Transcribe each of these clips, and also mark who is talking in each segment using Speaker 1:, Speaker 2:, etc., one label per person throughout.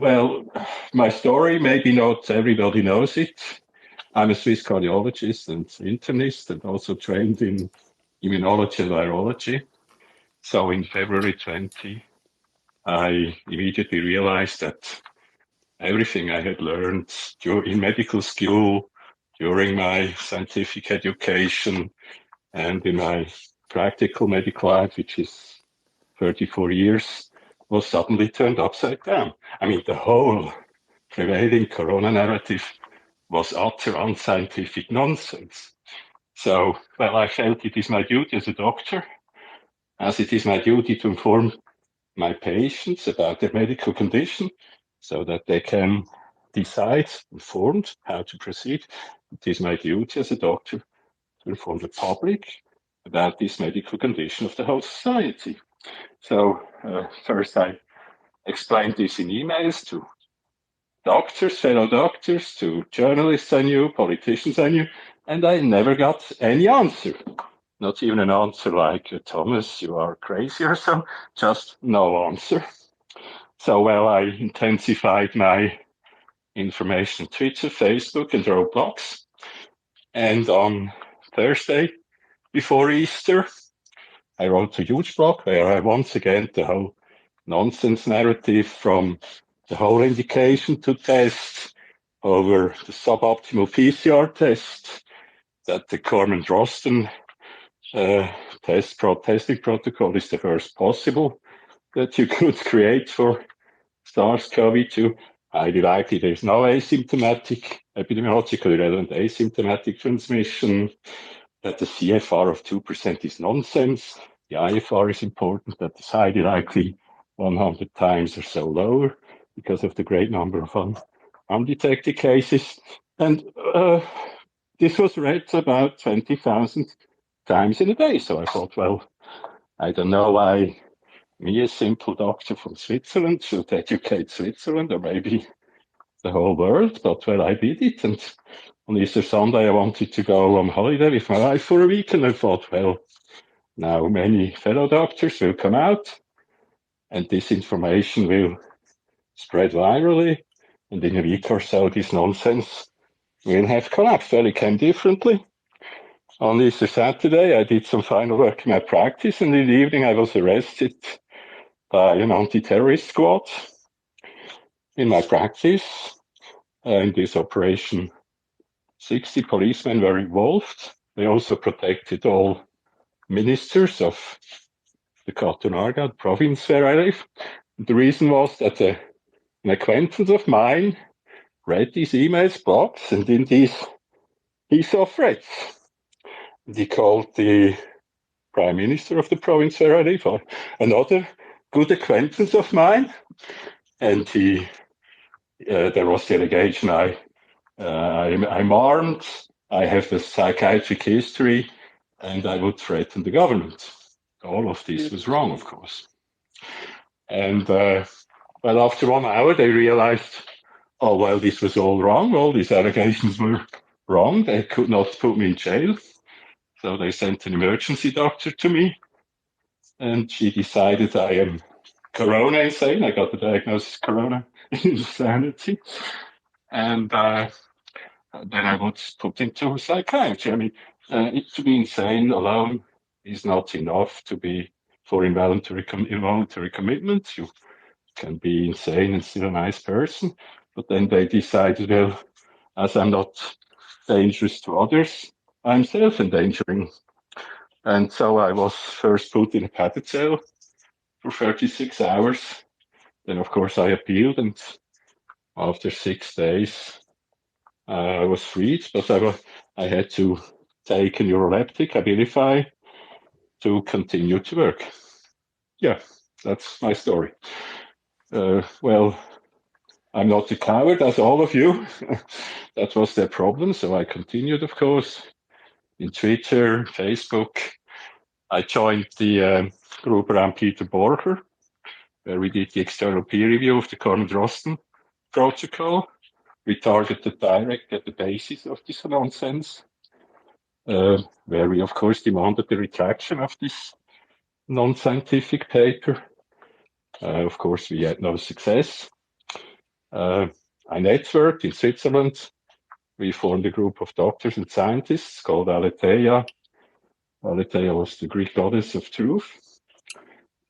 Speaker 1: Well, my story, maybe not everybody knows it. I'm a Swiss cardiologist and internist and also trained in immunology and virology. So in February 20, I immediately realized that everything I had learned in medical school, during my scientific education, and in my practical medical life, which is 34 years, was suddenly turned upside down. I mean, the whole prevailing corona narrative was utter unscientific nonsense. So, well, I felt it is my duty as a doctor, as it is my duty to inform my patients about their medical condition so that they can decide informed how to proceed. It is my duty as a doctor to inform the public about this medical condition of the whole society. So, first I explained this in emails to doctors, fellow doctors, to journalists I knew, politicians I knew, and I never got any answer. Not even an answer like, Thomas, you are crazy or so, just no answer. So, well, I intensified my information on Twitter, Facebook, and wrote blogs. And on Thursday before Easter, I wrote a huge blog where I once again the whole nonsense narrative from the whole indication to test over the suboptimal PCR test that the Corman-Drosten testing protocol is the first possible that you could create for SARS-CoV-2. Highly likely there's no asymptomatic, epidemiologically relevant asymptomatic transmission, that the CFR of 2% is nonsense. The IFR is important, that is highly likely 100 times or so lower because of the great number of undetected cases. And this was read about 20,000 times in a day. So I thought, well, I don't know why me, a simple doctor from Switzerland, should educate Switzerland or maybe the whole world. But well, I did it. And on Easter Sunday, I wanted to go on holiday with my wife for a week. And I thought, well, now many fellow doctors will come out and this information will spread virally. And in a week or so, this nonsense will have collapsed. Well, it came differently. On Easter Saturday, I did some final work in my practice, and in the evening, I was arrested by an anti-terrorist squad in my practice. In this operation, 60 policemen were involved. They also protected all ministers of the Catonarga province where I live. The reason was that an acquaintance of mine read these emails, blogs, and in these he saw threats. And he called the prime minister of the province where I live, or another good acquaintance of mine, and there was the allegation I'm armed, I have a psychiatric history, and I would threaten the government. All of this was wrong, of course. And well, after 1 hour, they realized, oh, well, this was all wrong. All these allegations were wrong. They could not put me in jail. So they sent an emergency doctor to me, and she decided I am corona insane. I got the diagnosis corona insanity. And then I was put into psychiatry. I mean, to be insane alone is not enough for involuntary commitment. You can be insane and still a nice person. But then they decided, well, as I'm not dangerous to others, I'm self-endangering. And so I was first put in a padded cell for 36 hours. Then, of course, I appealed, and after 6 days, I was freed, but I had to take a neuroleptic, Abilify, to continue to work. Yeah, that's my story. Well, I'm not a coward, as all of you. That was their problem, so I continued, of course, in Twitter, Facebook. I joined the group around Peter Borger, where we did the external peer review of the Corman-Drosten protocol. We targeted direct at the basis of this nonsense, where we, of course, demanded the retraction of this non-scientific paper. Of course, we had no success. I networked in Switzerland. We formed a group of doctors and scientists called Aletheia. Aletheia was the Greek goddess of truth.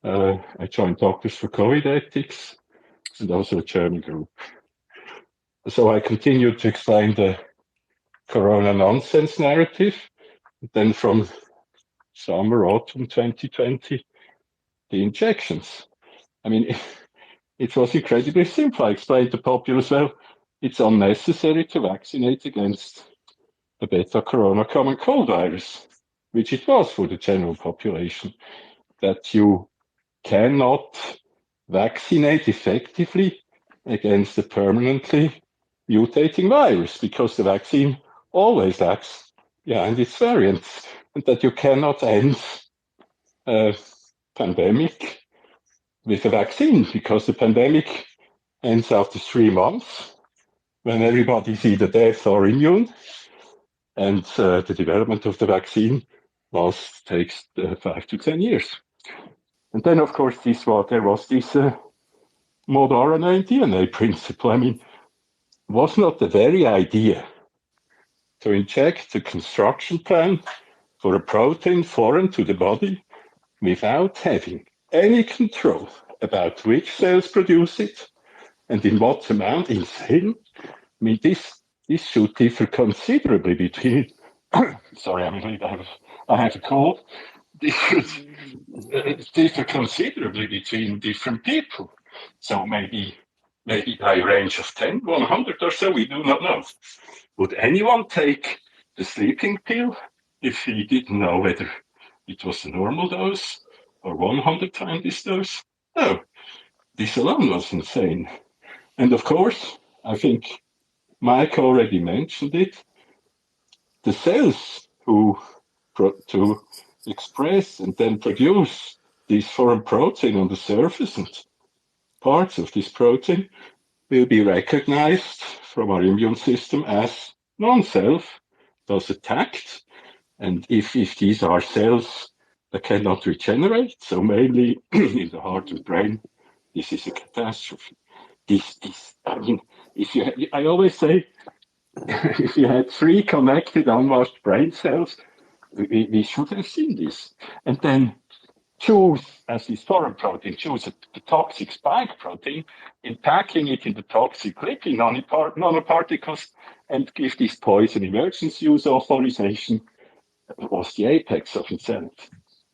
Speaker 1: I joined Doctors for COVID Ethics and also a German group. So I continued to explain the corona nonsense narrative. Then from summer, autumn 2020, the injections. I mean, it was incredibly simple. I explained to the populace, well, it's unnecessary to vaccinate against the beta corona common cold virus, which it was for the general population, that you cannot vaccinate effectively against a permanently mutating virus because the vaccine always lacks behind its variants, and that you cannot end a pandemic with a vaccine because the pandemic ends after 3 months when everybody's either dead or immune, and the development of the vaccine takes 5 to 10 years. And then, of course, there was this mod RNA and DNA principle. I mean, was not the very idea to inject a construction plan for a protein foreign to the body without having any control about which cells produce it and in what amount insane? I mean, this should differ considerably between. Sorry, I have a cold. This should differ considerably between different people. So maybe by a range of 10, 100 or so, we do not know. Would anyone take the sleeping pill if he didn't know whether it was the normal dose or 100 times this dose? No, this alone was insane. And of course, I think Mike already mentioned it, the cells to express and then produce this foreign protein on the surface and parts of this protein will be recognized from our immune system as non-self, thus attacked. And if these are cells that cannot regenerate, so mainly in the heart and brain, this is a catastrophe. I mean, I always say, if you had 3 connected unwashed brain cells, we should have seen this. And then choose, as this foreign protein, choose the toxic spike protein, packing it in the toxic lipid nanoparticles, and give this poison emergency use authorization was the apex of insanity.